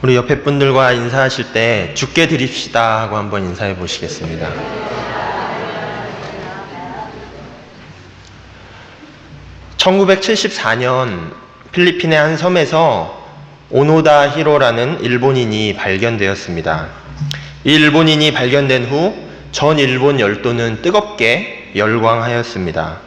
우리 옆에 분들과 인사하실 때 주께 드립시다 하고 한번 인사해 보시겠습니다. (1974년) 필리핀의 한 섬에서 오노다 히로라는 일본인이 발견되었습니다. 이 일본인이 발견된 후 전 일본 열도는 뜨겁게 열광하였습니다.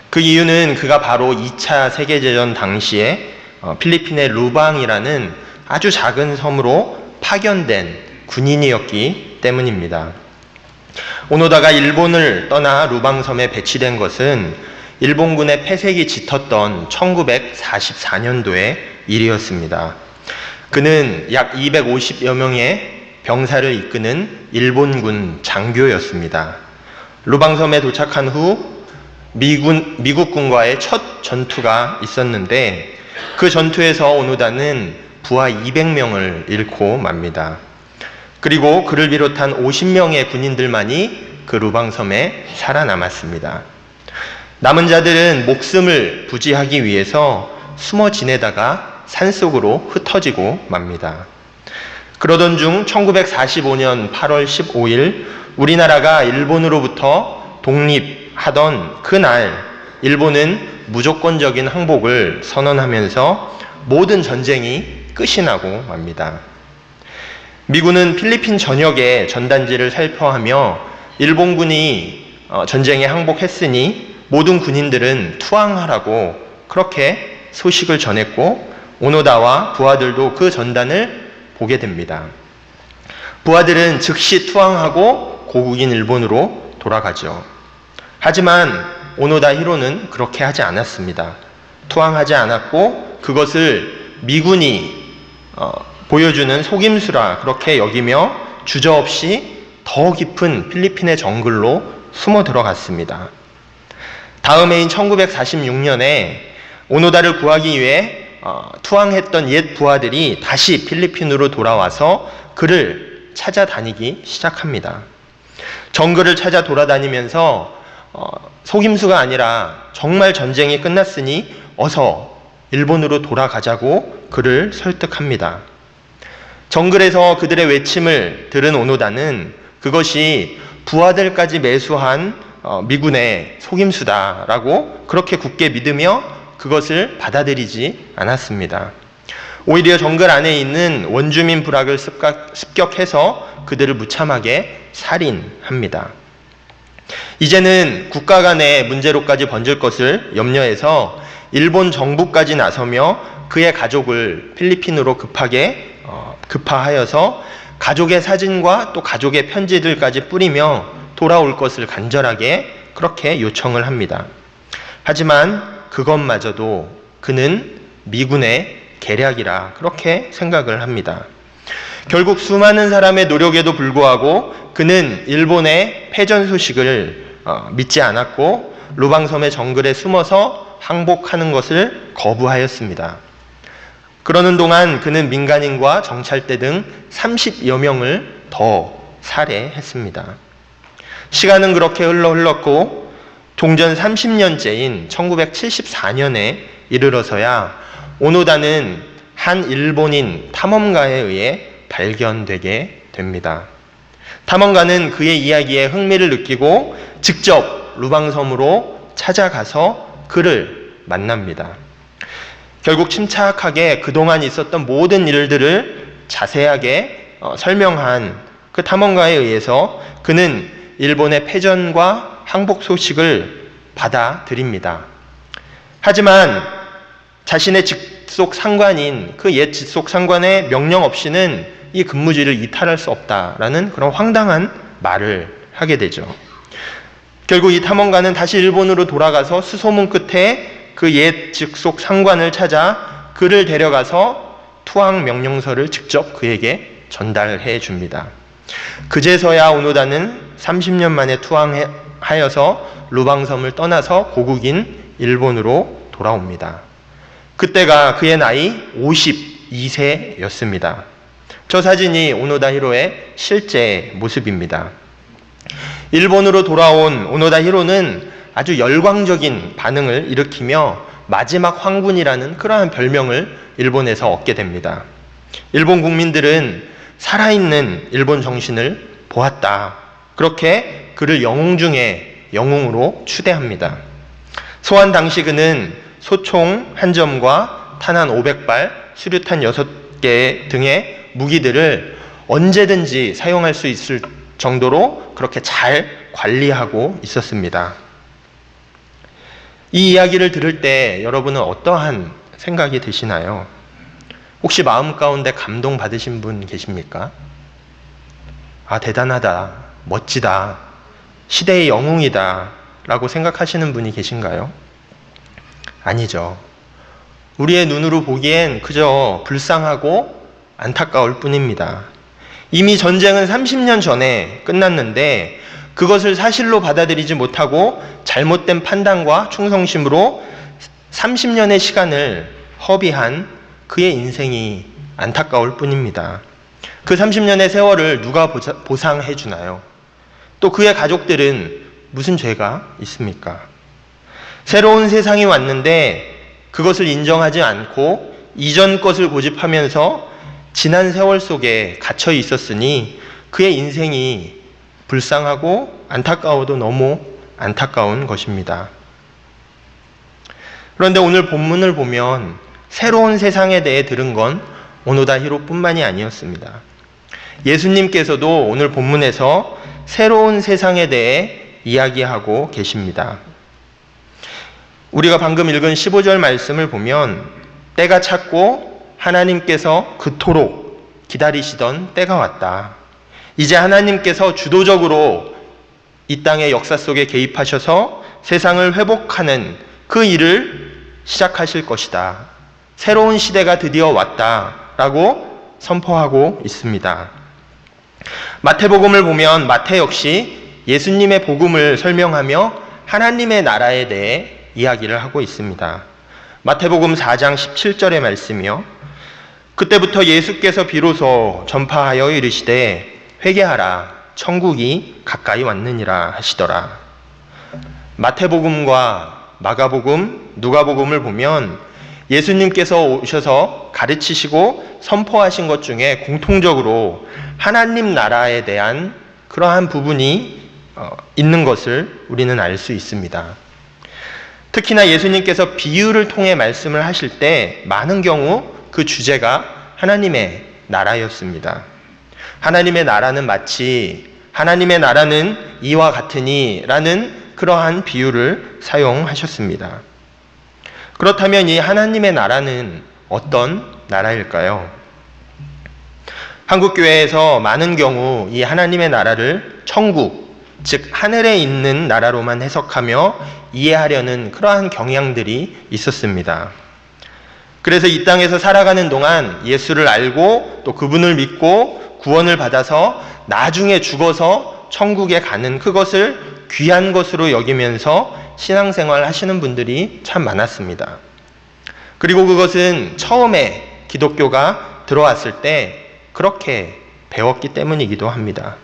그 이유는 그가 바로 2차 세계대전 당시에 필리핀의 루방이라는 아주 작은 섬으로 파견된 군인이었기 때문입니다. 오노다가 일본을 떠나 루방섬에 배치된 것은 일본군의 폐색이 짙었던 1944년도의 일이었습니다. 그는 약 250여 명의 병사를 이끄는 일본군 장교였습니다. 루방섬에 도착한 후 미국군과의 첫 전투가 있었는데 그 전투에서 오노다는 부하 200명을 잃고 맙니다. 그리고 그를 비롯한 50명의 군인들만이 그 루방섬에 살아남았습니다. 남은 자들은 목숨을 부지하기 위해서 숨어 지내다가 산속으로 흩어지고 맙니다. 그러던 중 1945년 8월 15일 우리나라가 일본으로부터 독립하던 그날 일본은 무조건적인 항복을 선언하면서 모든 전쟁이 끝이 나고 맙니다. 미군은 필리핀 전역의 전단지를 살펴하며 일본군이 전쟁에 항복했으니 모든 군인들은 투항하라고 그렇게 소식을 전했고 오노다와 부하들도 그 전단을 보게 됩니다. 부하들은 즉시 투항하고 고국인 일본으로 돌아가죠. 하지만 오노다 히로는 그렇게 하지 않았습니다. 투항하지 않았고 그것을 미군이 보여주는 속임수라 그렇게 여기며 주저없이 더 깊은 필리핀의 정글로 숨어 들어갔습니다. 다음 해인 1946년에 오노다를 구하기 위해 투항했던 옛 부하들이 다시 필리핀으로 돌아와서 그를 찾아다니기 시작합니다. 정글을 찾아 돌아다니면서 속임수가 아니라 정말 전쟁이 끝났으니 어서 일본으로 돌아가자고 그를 설득합니다. 정글에서 그들의 외침을 들은 오노다는 그것이 부하들까지 매수한 미군의 속임수다라고 그렇게 굳게 믿으며 그것을 받아들이지 않았습니다. 오히려 정글 안에 있는 원주민 부락을 습격해서 그들을 무참하게 살인합니다. 이제는 국가 간의 문제로까지 번질 것을 염려해서 일본 정부까지 나서며 그의 가족을 필리핀으로 급파하여서 가족의 사진과 또 가족의 편지들까지 뿌리며 돌아올 것을 간절하게 그렇게 요청을 합니다. 하지만 그것마저도 그는 미군의 계략이라 그렇게 생각을 합니다. 결국 수많은 사람의 노력에도 불구하고 그는 일본의 패전 소식을 믿지 않았고 루방섬의 정글에 숨어서 항복하는 것을 거부하였습니다. 그러는 동안 그는 민간인과 정찰대 등 30여 명을 더 살해했습니다. 시간은 그렇게 흘렀고 종전 30년째인 1974년에 이르러서야 오노다는 한 일본인 탐험가에 의해 발견되게 됩니다. 탐험가는 그의 이야기에 흥미를 느끼고 직접 루방섬으로 찾아가서 그를 만납니다. 결국 침착하게 그동안 있었던 모든 일들을 자세하게 설명한 그 탐험가에 의해서 그는 일본의 패전과 항복 소식을 받아들입니다. 하지만 자신의 직속 상관인 그 옛 직속 상관의 명령 없이는 이 근무지를 이탈할 수 없다라는 그런 황당한 말을 하게 되죠. 결국 이 탐험가는 다시 일본으로 돌아가서 수소문 끝에 그 옛 직속 상관을 찾아 그를 데려가서 투항 명령서를 직접 그에게 전달해 줍니다. 그제서야 오노다는 30년 만에 투항하여서 루방섬을 떠나서 고국인 일본으로 돌아옵니다. 그때가 그의 나이 52세였습니다. 저 사진이 오노다 히로의 실제 모습입니다. 일본으로 돌아온 오노다 히로는 아주 열광적인 반응을 일으키며 마지막 황군이라는 그러한 별명을 일본에서 얻게 됩니다. 일본 국민들은 살아있는 일본 정신을 보았다. 그렇게 그를 영웅 중에 영웅으로 추대합니다. 소환 당시 그는 소총 1점과 탄환 500발, 수류탄 6개 등의 무기들을 언제든지 사용할 수 있을 정도로 그렇게 잘 관리하고 있었습니다. 이 이야기를 들을 때 여러분은 어떠한 생각이 드시나요? 혹시 마음 가운데 감동 받으신 분 계십니까? 아, 대단하다, 멋지다, 시대의 영웅이다 라고 생각하시는 분이 계신가요? 아니죠. 우리의 눈으로 보기엔 그저 불쌍하고 안타까울 뿐입니다. 이미 전쟁은 30년 전에 끝났는데 그것을 사실로 받아들이지 못하고 잘못된 판단과 충성심으로 30년의 시간을 허비한 그의 인생이 안타까울 뿐입니다. 그 30년의 세월을 누가 보상해 주나요? 또 그의 가족들은 무슨 죄가 있습니까? 새로운 세상이 왔는데 그것을 인정하지 않고 이전 것을 고집하면서 지난 세월 속에 갇혀 있었으니 그의 인생이 불쌍하고 안타까워도 너무 안타까운 것입니다. 그런데 오늘 본문을 보면 새로운 세상에 대해 들은 건 오노다 히로뿐만이 아니었습니다. 예수님께서도 오늘 본문에서 새로운 세상에 대해 이야기하고 계십니다. 우리가 방금 읽은 15절 말씀을 보면 때가 찼고 하나님께서 그토록 기다리시던 때가 왔다. 이제 하나님께서 주도적으로 이 땅의 역사 속에 개입하셔서 세상을 회복하는 그 일을 시작하실 것이다. 새로운 시대가 드디어 왔다라고 선포하고 있습니다. 마태복음을 보면 마태 역시 예수님의 복음을 설명하며 하나님의 나라에 대해 이야기를 하고 있습니다. 마태복음 4장 17절의 말씀이요. 그때부터 예수께서 비로소 전파하여 이르시되 회개하라 천국이 가까이 왔느니라 하시더라. 마태복음과 마가복음, 누가복음을 보면 예수님께서 오셔서 가르치시고 선포하신 것 중에 공통적으로 하나님 나라에 대한 그러한 부분이 있는 것을 우리는 알 수 있습니다. 특히나 예수님께서 비유를 통해 말씀을 하실 때 많은 경우 그 주제가 하나님의 나라였습니다. 하나님의 나라는 마치 하나님의 나라는 이와 같으니 라는 그러한 비유를 사용하셨습니다. 그렇다면 이 하나님의 나라는 어떤 나라일까요? 한국교회에서 많은 경우 이 하나님의 나라를 천국, 즉 하늘에 있는 나라로만 해석하며 이해하려는 그러한 경향들이 있었습니다. 그래서 이 땅에서 살아가는 동안 예수를 알고 또 그분을 믿고 구원을 받아서 나중에 죽어서 천국에 가는 그것을 귀한 것으로 여기면서 신앙생활 하시는 분들이 참 많았습니다. 그리고 그것은 처음에 기독교가 들어왔을 때 그렇게 배웠기 때문이기도 합니다.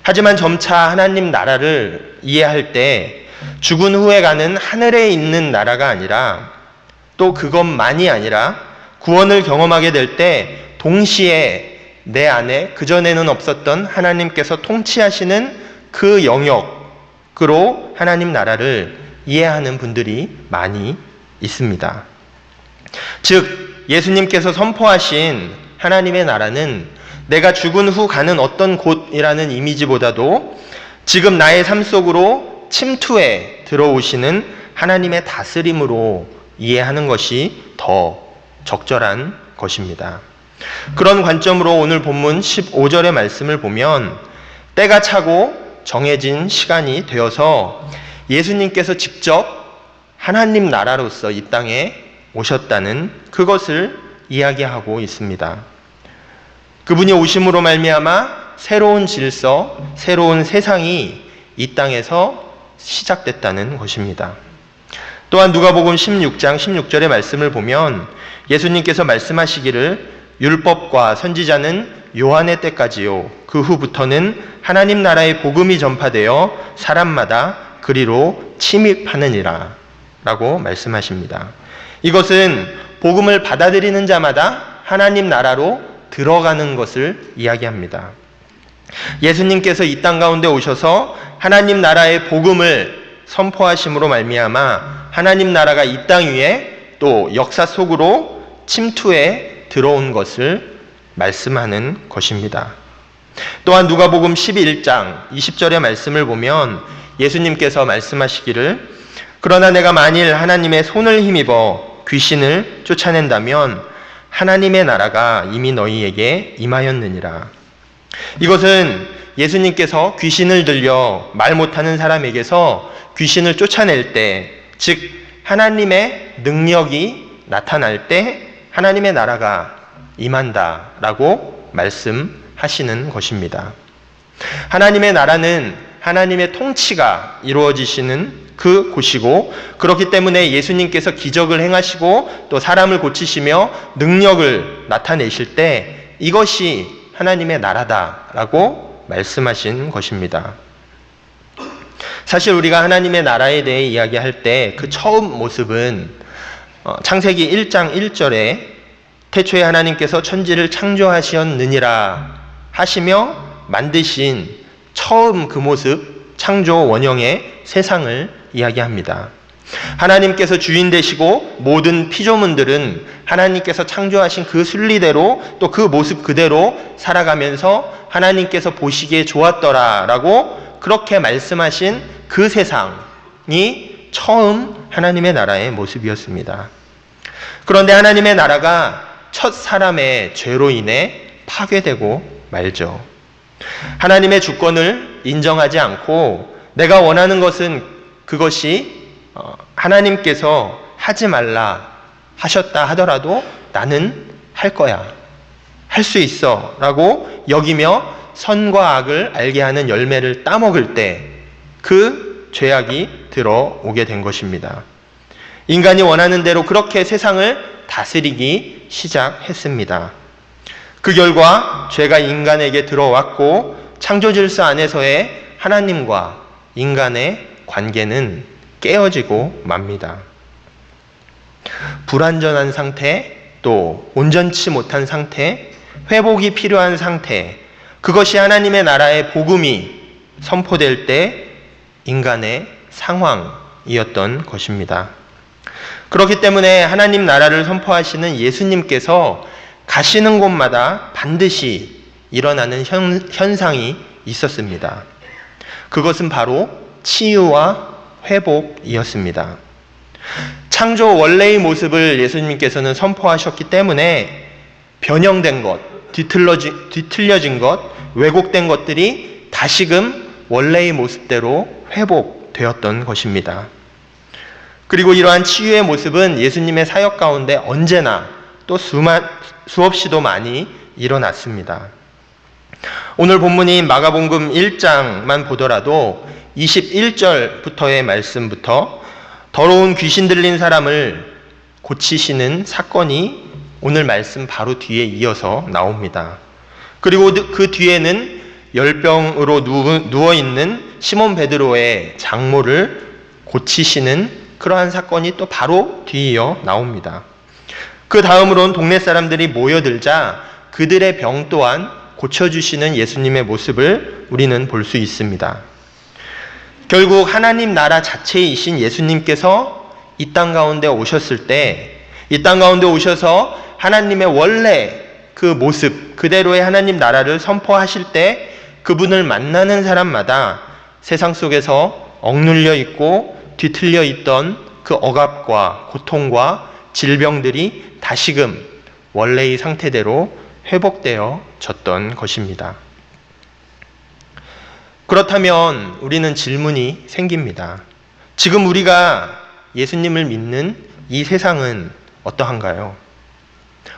하지만 점차 하나님 나라를 이해할 때 죽은 후에 가는 하늘에 있는 나라가 아니라 또 그것만이 아니라 구원을 경험하게 될 때 동시에 내 안에 그전에는 없었던 하나님께서 통치하시는 그 영역으로 하나님 나라를 이해하는 분들이 많이 있습니다. 즉 예수님께서 선포하신 하나님의 나라는 내가 죽은 후 가는 어떤 곳이라는 이미지보다도 지금 나의 삶 속으로 침투해 들어오시는 하나님의 다스림으로 이해하는 것이 더 적절한 것입니다. 그런 관점으로 오늘 본문 15절의 말씀을 보면 때가 차고 정해진 시간이 되어서 예수님께서 직접 하나님 나라로서 이 땅에 오셨다는 그것을 이야기하고 있습니다. 그분이 오심으로 말미암아 새로운 질서, 새로운 세상이 이 땅에서 시작됐다는 것입니다. 또한 누가복음 16장 16절의 말씀을 보면 예수님께서 말씀하시기를 율법과 선지자는 요한의 때까지요 그 후부터는 하나님 나라의 복음이 전파되어 사람마다 그리로 침입하느니라 라고 말씀하십니다. 이것은 복음을 받아들이는 자마다 하나님 나라로 들어가는 것을 이야기합니다. 예수님께서 이 땅 가운데 오셔서 하나님 나라의 복음을 선포하심으로 말미암아 하나님 나라가 이 땅 위에 또 역사 속으로 침투해 들어온 것을 말씀하는 것입니다. 또한 누가복음 11장 20절의 말씀을 보면 예수님께서 말씀하시기를 그러나 내가 만일 하나님의 손을 힘입어 귀신을 쫓아낸다면 하나님의 나라가 이미 너희에게 임하였느니라. 이것은 예수님께서 귀신을 들려 말 못하는 사람에게서 귀신을 쫓아낼 때, 즉 하나님의 능력이 나타날 때 하나님의 나라가 임한다라고 말씀하시는 것입니다. 하나님의 나라는 하나님의 통치가 이루어지시는 그 곳이고, 그렇기 때문에 예수님께서 기적을 행하시고 또 사람을 고치시며 능력을 나타내실 때 이것이 하나님의 나라다라고 말씀하신 것입니다. 사실 우리가 하나님의 나라에 대해 이야기할 때 그 처음 모습은 창세기 1장 1절에 태초에 하나님께서 천지를 창조하셨느니라 하시며 만드신 처음 그 모습, 창조 원형의 세상을 이야기합니다. 하나님께서 주인 되시고 모든 피조물들은 하나님께서 창조하신 그 순리대로 또 그 모습 그대로 살아가면서 하나님께서 보시기에 좋았더라라고 그렇게 말씀하신 그 세상이 처음 하나님의 나라의 모습이었습니다. 그런데 하나님의 나라가 첫 사람의 죄로 인해 파괴되고 말죠. 하나님의 주권을 인정하지 않고 내가 원하는 것은 그것이 하나님께서 하지 말라 하셨다 하더라도 나는 할 거야, 할 수 있어 라고 여기며 선과 악을 알게 하는 열매를 따먹을 때 그 죄악이 들어오게 된 것입니다. 인간이 원하는 대로 그렇게 세상을 다스리기 시작했습니다. 그 결과 죄가 인간에게 들어왔고 창조 질서 안에서의 하나님과 인간의 관계는 깨어지고 맙니다. 불완전한 상태, 또 온전치 못한 상태, 회복이 필요한 상태, 그것이 하나님의 나라의 복음이 선포될 때 인간의 상황이었던 것입니다. 그렇기 때문에 하나님 나라를 선포하시는 예수님께서 가시는 곳마다 반드시 일어나는 현상이 있었습니다. 그것은 바로 치유와 회복이었습니다. 창조 원래의 모습을 예수님께서는 선포하셨기 때문에 변형된 것, 뒤틀려진 것, 왜곡된 것들이 다시금 원래의 모습대로 회복되었던 것입니다. 그리고 이러한 치유의 모습은 예수님의 사역 가운데 언제나 또 수없이도 많이 일어났습니다. 오늘 본문인 마가복음 1장만 보더라도 21절부터의 말씀부터 더러운 귀신 들린 사람을 고치시는 사건이 오늘 말씀 바로 뒤에 이어서 나옵니다. 그리고 그 뒤에는 열병으로 누워있는 시몬 베드로의 장모를 고치시는 그러한 사건이 또 바로 뒤이어 나옵니다. 그 다음으로는 동네 사람들이 모여들자 그들의 병 또한 고쳐주시는 예수님의 모습을 우리는 볼 수 있습니다. 결국 하나님 나라 자체이신 예수님께서 이 땅 가운데 오셨을 때, 이 땅 가운데 오셔서 하나님의 원래 그 모습 그대로의 하나님 나라를 선포하실 때 그분을 만나는 사람마다 세상 속에서 억눌려 있고 뒤틀려 있던 그 억압과 고통과 질병들이 다시금 원래의 상태대로 회복되어졌던 것입니다. 그렇다면 우리는 질문이 생깁니다. 지금 우리가 예수님을 믿는 이 세상은 어떠한가요?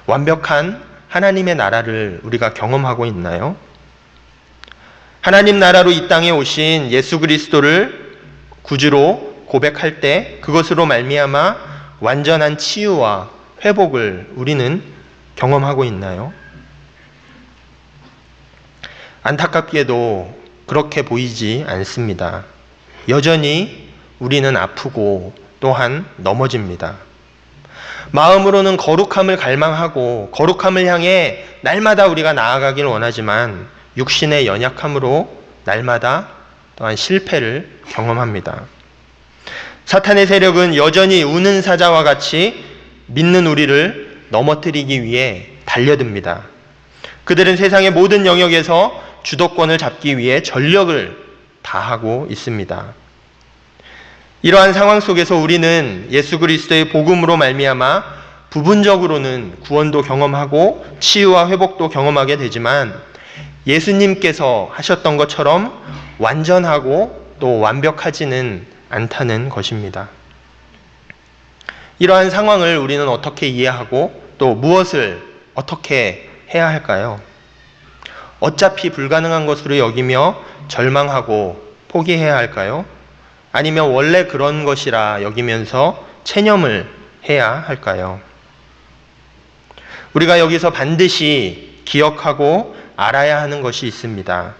완벽한 하나님의 나라를 우리가 경험하고 있나요? 하나님 나라로 이 땅에 오신 예수 그리스도를 구주로 고백할 때 그것으로 말미암아 완전한 치유와 회복을 우리는 경험하고 있나요? 안타깝게도 그렇게 보이지 않습니다. 여전히 우리는 아프고 또한 넘어집니다. 마음으로는 거룩함을 갈망하고 거룩함을 향해 날마다 우리가 나아가길 원하지만 육신의 연약함으로 날마다 또한 실패를 경험합니다. 사탄의 세력은 여전히 우는 사자와 같이 믿는 우리를 넘어뜨리기 위해 달려듭니다. 그들은 세상의 모든 영역에서 주도권을 잡기 위해 전력을 다하고 있습니다. 이러한 상황 속에서 우리는 예수 그리스도의 복음으로 말미암아 부분적으로는 구원도 경험하고 치유와 회복도 경험하게 되지만 예수님께서 하셨던 것처럼 완전하고 또 완벽하지는 않다는 것입니다. 이러한 상황을 우리는 어떻게 이해하고 또 무엇을 어떻게 해야 할까요? 어차피 불가능한 것으로 여기며 절망하고 포기해야 할까요? 아니면 원래 그런 것이라 여기면서 체념을 해야 할까요? 우리가 여기서 반드시 기억하고 알아야 하는 것이 있습니다.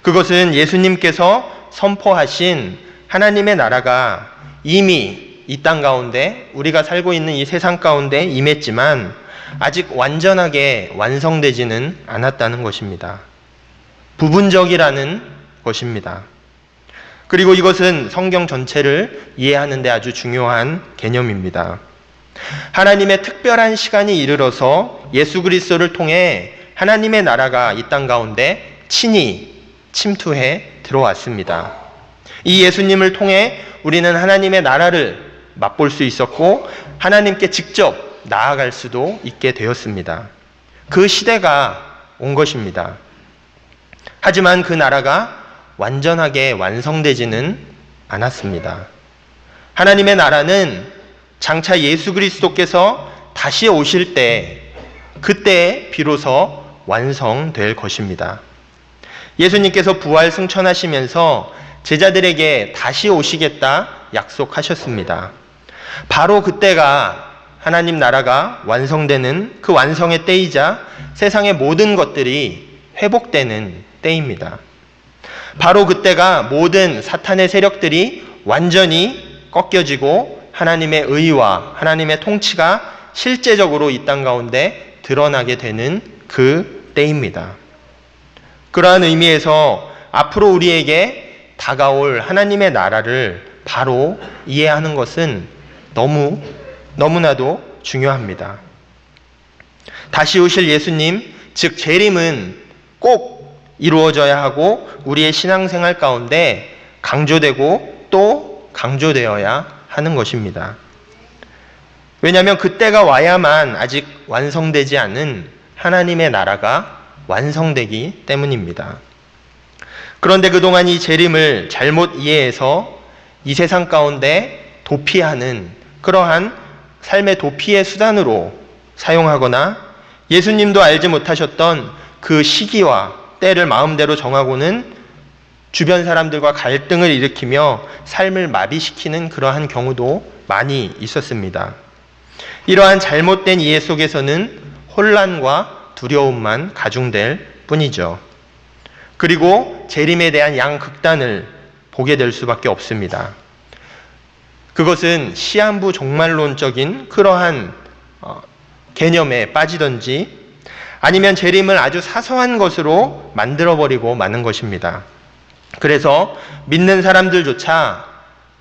그것은 예수님께서 선포하신 하나님의 나라가 이미 이 땅 가운데 우리가 살고 있는 이 세상 가운데 임했지만 아직 완전하게 완성되지는 않았다는 것입니다. 부분적이라는 것입니다. 그리고 이것은 성경 전체를 이해하는 데 아주 중요한 개념입니다. 하나님의 특별한 시간이 이르러서 예수 그리스도를 통해 하나님의 나라가 이 땅 가운데 친히 침투해 들어왔습니다. 이 예수님을 통해 우리는 하나님의 나라를 맛볼 수 있었고 하나님께 직접 나아갈 수도 있게 되었습니다. 그 시대가 온 것입니다. 하지만 그 나라가 완전하게 완성되지는 않았습니다. 하나님의 나라는 장차 예수 그리스도께서 다시 오실 때 그때 비로소 완성될 것입니다. 예수님께서 부활 승천하시면서 제자들에게 다시 오시겠다 약속하셨습니다. 바로 그때가 하나님 나라가 완성되는 그 완성의 때이자 세상의 모든 것들이 회복되는 때입니다. 바로 그때가 모든 사탄의 세력들이 완전히 꺾여지고 하나님의 의와 하나님의 통치가 실제적으로 이 땅 가운데 드러나게 되는 그 때입니다. 그러한 의미에서 앞으로 우리에게 다가올 하나님의 나라를 바로 이해하는 것은 너무나도 중요합니다. 다시 오실 예수님, 즉 재림은 꼭 이루어져야 하고 우리의 신앙생활 가운데 강조되고 또 강조되어야 하는 것입니다. 왜냐하면 그때가 와야만 아직 완성되지 않은 하나님의 나라가 완성되기 때문입니다. 그런데 그동안 이 재림을 잘못 이해해서 이 세상 가운데 도피하는 그러한 삶의 도피의 수단으로 사용하거나 예수님도 알지 못하셨던 그 시기와 때를 마음대로 정하고는 주변 사람들과 갈등을 일으키며 삶을 마비시키는 그러한 경우도 많이 있었습니다. 이러한 잘못된 이해 속에서는 혼란과 두려움만 가중될 뿐이죠. 그리고 재림에 대한 양극단을 보게 될 수밖에 없습니다. 그것은 시한부 종말론적인 그러한 개념에 빠지든지 아니면 재림을 아주 사소한 것으로 만들어버리고 마는 것입니다. 그래서 믿는 사람들조차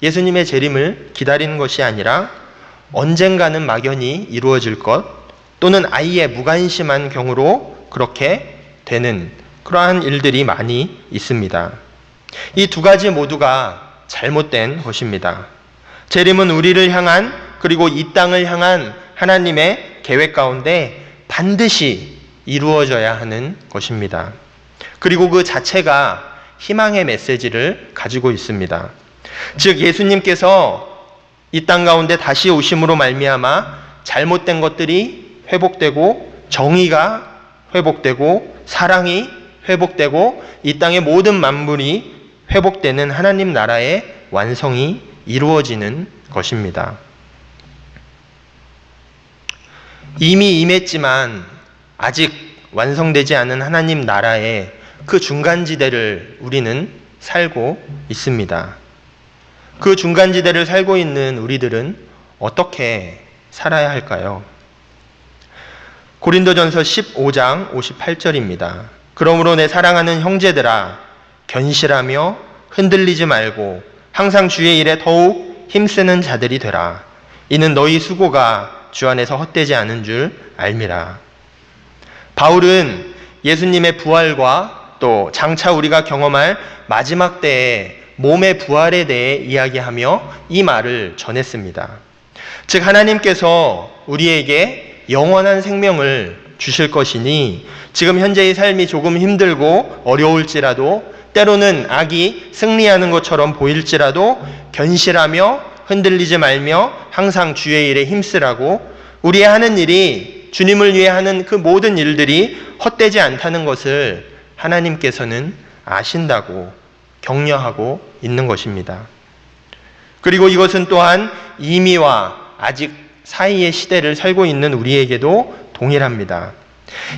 예수님의 재림을 기다리는 것이 아니라 언젠가는 막연히 이루어질 것 또는 아예 무관심한 경우로 그렇게 되는 그러한 일들이 많이 있습니다. 이 두 가지 모두가 잘못된 것입니다. 재림은 우리를 향한 그리고 이 땅을 향한 하나님의 계획 가운데 반드시 이루어져야 하는 것입니다. 그리고 그 자체가 희망의 메시지를 가지고 있습니다. 즉 예수님께서 이 땅 가운데 다시 오심으로 말미암아 잘못된 것들이 회복되고 정의가 회복되고 사랑이 회복되고 이 땅의 모든 만물이 회복되는 하나님 나라의 완성이 이루어지는 것입니다. 이미 임했지만 아직 완성되지 않은 하나님 나라의 그 중간지대를 우리는 살고 있습니다. 그 중간지대를 살고 있는 우리들은 어떻게 살아야 할까요? 고린도전서 15장 58절입니다. 그러므로 내 사랑하는 형제들아, 견실하며 흔들리지 말고 항상 주의 일에 더욱 힘쓰는 자들이 되라. 이는 너희 수고가 주 안에서 헛되지 않은 줄 알미라. 바울은 예수님의 부활과 또 장차 우리가 경험할 마지막 때의 몸의 부활에 대해 이야기하며 이 말을 전했습니다. 즉 하나님께서 우리에게 영원한 생명을 주실 것이니 지금 현재의 삶이 조금 힘들고 어려울지라도 때로는 악이 승리하는 것처럼 보일지라도 견실하며 흔들리지 말며 항상 주의 일에 힘쓰라고, 우리의 하는 일이 주님을 위해 하는 그 모든 일들이 헛되지 않다는 것을 하나님께서는 아신다고 격려하고 있는 것입니다. 그리고 이것은 또한 이미와 아직 사이의 시대를 살고 있는 우리에게도 동일합니다.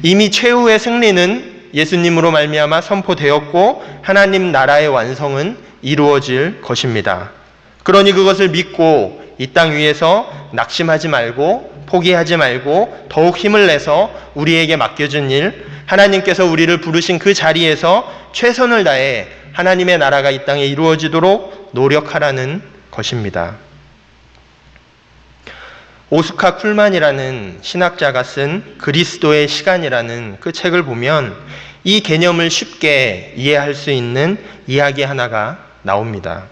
이미 최후의 승리는 예수님으로 말미암아 선포되었고 하나님 나라의 완성은 이루어질 것입니다. 그러니 그것을 믿고 이 땅 위에서 낙심하지 말고 포기하지 말고 더욱 힘을 내서 우리에게 맡겨준 일, 하나님께서 우리를 부르신 그 자리에서 최선을 다해 하나님의 나라가 이 땅에 이루어지도록 노력하라는 것입니다. 오스카 쿨만이라는 신학자가 쓴 그리스도의 시간이라는 그 책을 보면 이 개념을 쉽게 이해할 수 있는 이야기 하나가 나옵니다.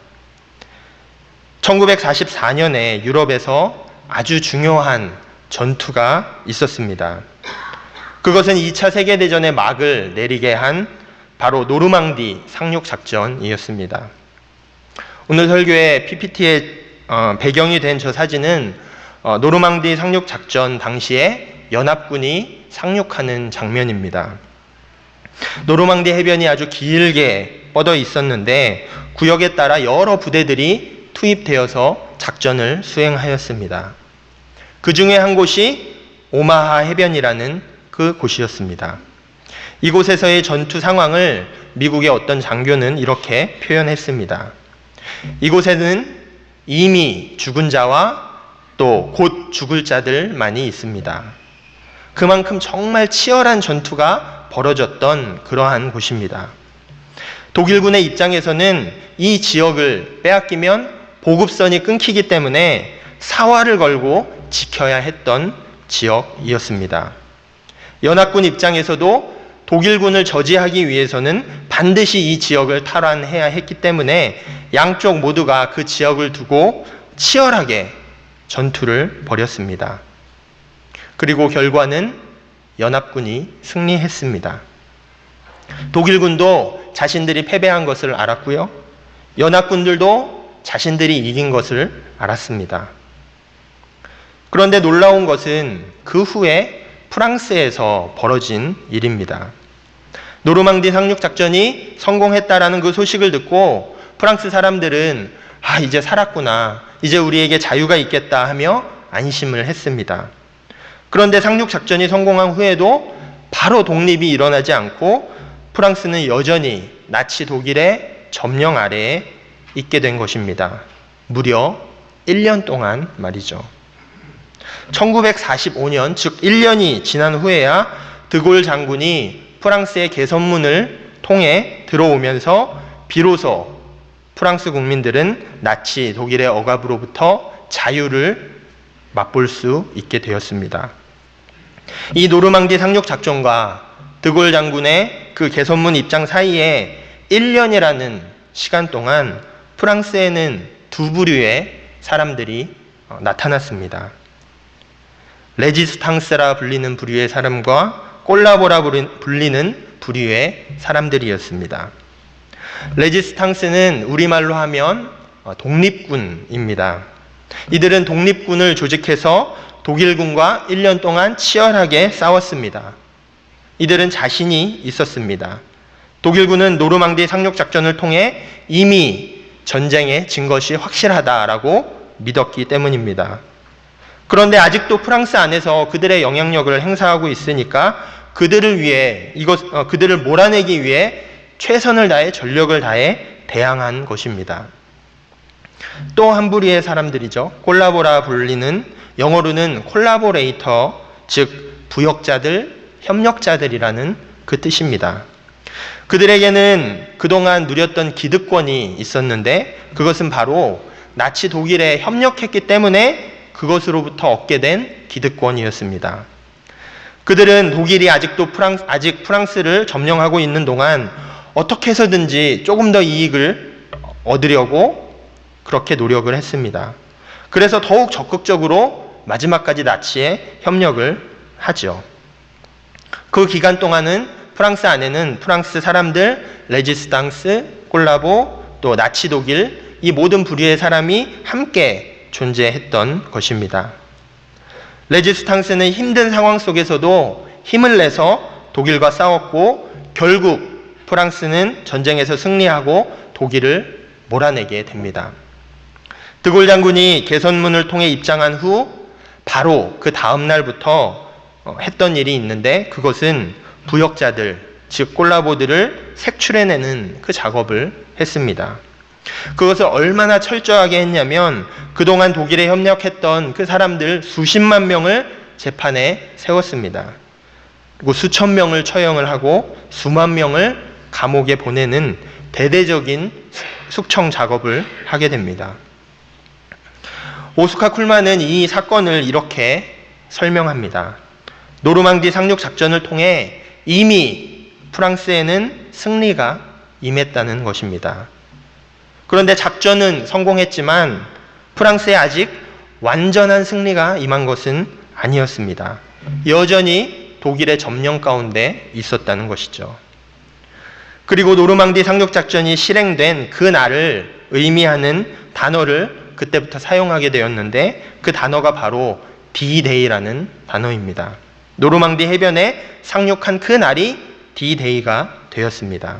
1944년에 유럽에서 아주 중요한 전투가 있었습니다. 그것은 2차 세계대전의 막을 내리게 한 바로 노르망디 상륙작전이었습니다. 오늘 설교의 PPT의 배경이 된 저 사진은 노르망디 상륙작전 당시에 연합군이 상륙하는 장면입니다. 노르망디 해변이 아주 길게 뻗어 있었는데 구역에 따라 여러 부대들이 투입되어서 작전을 수행하였습니다. 그 중에 한 곳이 오마하 해변이라는 그 곳이었습니다. 이곳에서의 전투 상황을 미국의 어떤 장교는 이렇게 표현했습니다. 이곳에는 이미 죽은 자와 또 곧 죽을 자들만이 있습니다. 그만큼 정말 치열한 전투가 벌어졌던 그러한 곳입니다. 독일군의 입장에서는 이 지역을 빼앗기면 보급선이 끊기기 때문에 사활을 걸고 지켜야 했던 지역이었습니다. 연합군 입장에서도 독일군을 저지하기 위해서는 반드시 이 지역을 탈환해야 했기 때문에 양쪽 모두가 그 지역을 두고 치열하게 전투를 벌였습니다. 그리고 결과는 연합군이 승리했습니다. 독일군도 자신들이 패배한 것을 알았고요. 연합군들도 자신들이 이긴 것을 알았습니다. 그런데 놀라운 것은 그 후에 프랑스에서 벌어진 일입니다. 노르망디 상륙작전이 성공했다라는 그 소식을 듣고 프랑스 사람들은 이제 살았구나, 이제 우리에게 자유가 있겠다 하며 안심을 했습니다. 그런데 상륙작전이 성공한 후에도 바로 독립이 일어나지 않고 프랑스는 여전히 나치 독일의 점령 아래에 있게 된 것입니다. 무려 1년 동안 말이죠. 1945년, 즉 1년이 지난 후에야 드골 장군이 프랑스의 개선문을 통해 들어오면서 비로소 프랑스 국민들은 나치 독일의 억압으로부터 자유를 맛볼 수 있게 되었습니다. 이 노르망디 상륙작전과 드골 장군의 그 개선문 입장 사이에 1년이라는 시간 동안 프랑스에는 두 부류의 사람들이 나타났습니다. 레지스탕스라 불리는 부류의 사람과 꼴라보라 불리는 부류의 사람들이었습니다. 레지스탕스는 우리말로 하면 독립군입니다. 이들은 독립군을 조직해서 독일군과 1년 동안 치열하게 싸웠습니다. 이들은 자신이 있었습니다. 독일군은 노르망디 상륙작전을 통해 이미 전쟁에 진 것이 확실하다라고 믿었기 때문입니다. 그런데 아직도 프랑스 안에서 그들의 영향력을 행사하고 있으니까 그들을 위해 그들을 몰아내기 위해 최선을 다해 전력을 다해 대항한 것입니다. 또 한 부류의 사람들이죠. 콜라보라 불리는, 영어로는 콜라보레이터, 즉 부역자들, 협력자들이라는 그 뜻입니다. 그들에게는 그동안 누렸던 기득권이 있었는데 그것은 바로 나치 독일에 협력했기 때문에 그것으로부터 얻게 된 기득권이었습니다. 그들은 독일이 아직 프랑스를 점령하고 있는 동안 어떻게 해서든지 조금 더 이익을 얻으려고 그렇게 노력을 했습니다. 그래서 더욱 적극적으로 마지막까지 나치에 협력을 하죠. 그 기간 동안은 프랑스 안에는 프랑스 사람들, 레지스탕스, 콜라보, 또 나치 독일, 이 모든 부류의 사람이 함께 존재했던 것입니다. 레지스탕스는 힘든 상황 속에서도 힘을 내서 독일과 싸웠고 결국 프랑스는 전쟁에서 승리하고 독일을 몰아내게 됩니다. 드골 장군이 개선문을 통해 입장한 후 바로 그 다음 날부터 했던 일이 있는데 그것은 부역자들, 즉 콜라보들을 색출해내는 그 작업을 했습니다. 그것을 얼마나 철저하게 했냐면 그동안 독일에 협력했던 그 사람들 수십만 명을 재판에 세웠습니다. 그리고 수천 명을 처형을 하고 수만 명을 감옥에 보내는 대대적인 숙청 작업을 하게 됩니다. 오스카 쿨만은 이 사건을 이렇게 설명합니다. 노르망디 상륙 작전을 통해 이미 프랑스에는 승리가 임했다는 것입니다. 그런데 작전은 성공했지만 프랑스에 아직 완전한 승리가 임한 것은 아니었습니다. 여전히 독일의 점령 가운데 있었다는 것이죠. 그리고 노르망디 상륙 작전이 실행된 그 날을 의미하는 단어를 그때부터 사용하게 되었는데 그 단어가 바로 D-Day라는 단어입니다. 노르망디 해변에 상륙한 그 날이 D-Day가 되었습니다.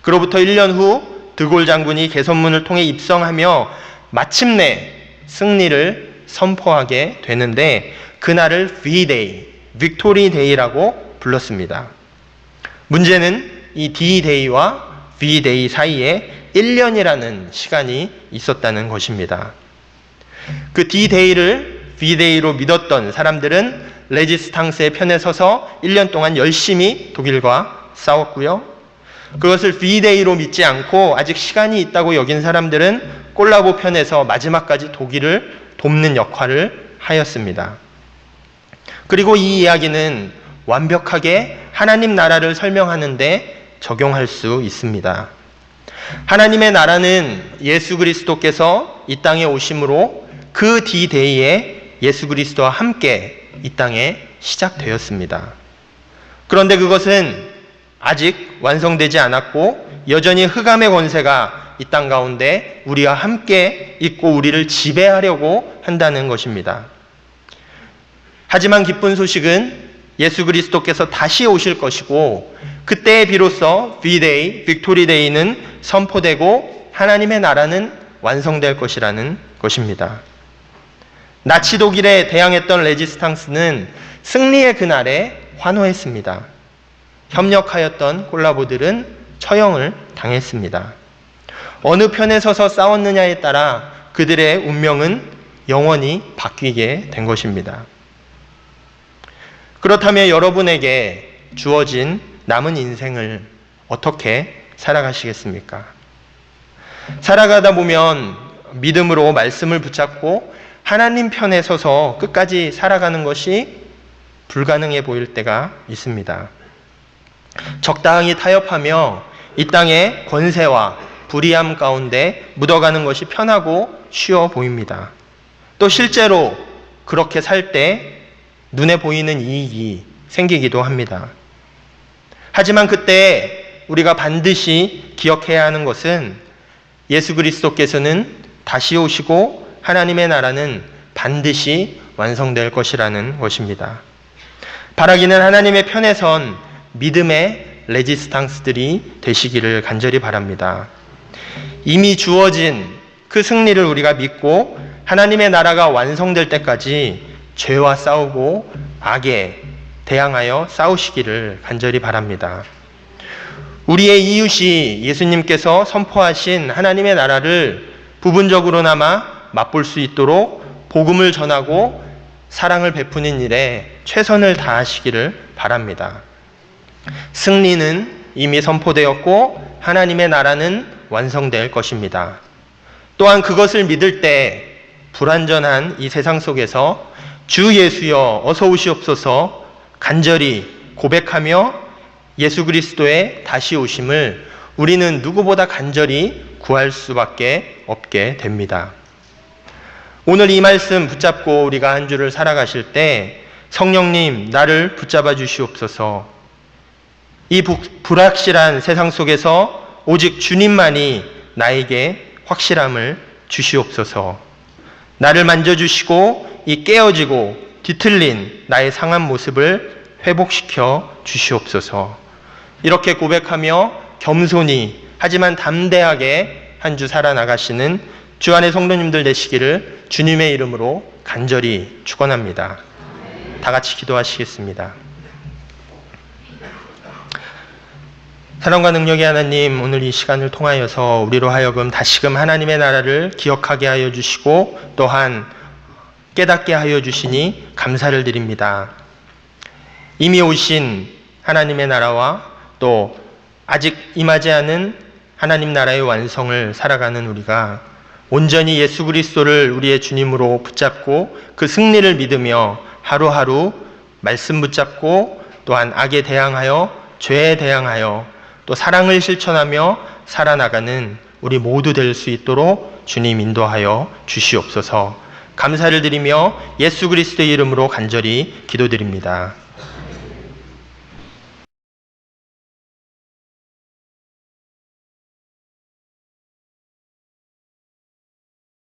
그로부터 1년 후 드골 장군이 개선문을 통해 입성하며 마침내 승리를 선포하게 되는데 그날을 V-Day, 빅토리 데이라고 불렀습니다. 문제는 이 D-Day와 V-Day 사이에 1년이라는 시간이 있었다는 것입니다. 그 D-Day를 V-Day로 믿었던 사람들은 레지스탕스의 편에 서서 1년 동안 열심히 독일과 싸웠고요. 그것을 V-Day로 믿지 않고 아직 시간이 있다고 여긴 사람들은 콜라보 편에서 마지막까지 독일을 돕는 역할을 하였습니다. 그리고 이 이야기는 완벽하게 하나님 나라를 설명하는데 적용할 수 있습니다. 하나님의 나라는 예수 그리스도께서 이 땅에 오심으로 그 D-Day에 예수 그리스도와 함께 이 땅에 시작되었습니다. 그런데 그것은 아직 완성되지 않았고 여전히 흑암의 권세가 이 땅 가운데 우리와 함께 있고 우리를 지배하려고 한다는 것입니다. 하지만 기쁜 소식은 예수 그리스도께서 다시 오실 것이고 그때에 비로소 V-Day, 빅토리 데이는 선포되고 하나님의 나라는 완성될 것이라는 것입니다. 나치 독일에 대항했던 레지스탕스는 승리의 그날에 환호했습니다. 협력하였던 콜라보들은 처형을 당했습니다. 어느 편에 서서 싸웠느냐에 따라 그들의 운명은 영원히 바뀌게 된 것입니다. 그렇다면 여러분에게 주어진 남은 인생을 어떻게 살아가시겠습니까? 살아가다 보면 믿음으로 말씀을 붙잡고 하나님 편에 서서 끝까지 살아가는 것이 불가능해 보일 때가 있습니다. 적당히 타협하며 이 땅의 권세와 불의함 가운데 묻어가는 것이 편하고 쉬워 보입니다. 또 실제로 그렇게 살 때 눈에 보이는 이익이 생기기도 합니다. 하지만 그때 우리가 반드시 기억해야 하는 것은 예수 그리스도께서는 다시 오시고 하나님의 나라는 반드시 완성될 것이라는 것입니다. 바라기는 하나님의 편에 선 믿음의 레지스탕스들이 되시기를 간절히 바랍니다. 이미 주어진 그 승리를 우리가 믿고 하나님의 나라가 완성될 때까지 죄와 싸우고 악에 대항하여 싸우시기를 간절히 바랍니다. 우리의 이웃이 예수님께서 선포하신 하나님의 나라를 부분적으로나마 맛볼 수 있도록 복음을 전하고 사랑을 베푸는 일에 최선을 다하시기를 바랍니다. 승리는 이미 선포되었고 하나님의 나라는 완성될 것입니다. 또한 그것을 믿을 때 불완전한 이 세상 속에서 주 예수여 어서 오시옵소서 간절히 고백하며 예수 그리스도의 다시 오심을 우리는 누구보다 간절히 구할 수밖에 없게 됩니다. 오늘 이 말씀 붙잡고 우리가 한 주를 살아가실 때 성령님 나를 붙잡아 주시옵소서. 이 불확실한 세상 속에서 오직 주님만이 나에게 확실함을 주시옵소서. 나를 만져주시고 이 깨어지고 뒤틀린 나의 상한 모습을 회복시켜 주시옵소서. 이렇게 고백하며 겸손히 하지만 담대하게 한 주 살아나가시는 주 안의 성도님들 되시기를 주님의 이름으로 간절히 축원합니다. 다 같이 기도하시겠습니다. 사랑과 능력의 하나님, 오늘 이 시간을 통하여서 우리로 하여금 다시금 하나님의 나라를 기억하게 하여 주시고 또한 깨닫게 하여 주시니 감사를 드립니다. 이미 오신 하나님의 나라와 또 아직 임하지 않은 하나님 나라의 완성을 살아가는 우리가 온전히 예수 그리스도를 우리의 주님으로 붙잡고 그 승리를 믿으며 하루하루 말씀 붙잡고 또한 악에 대항하여 죄에 대항하여 또 사랑을 실천하며 살아나가는 우리 모두 될 수 있도록 주님 인도하여 주시옵소서. 감사를 드리며 예수 그리스도의 이름으로 간절히 기도드립니다.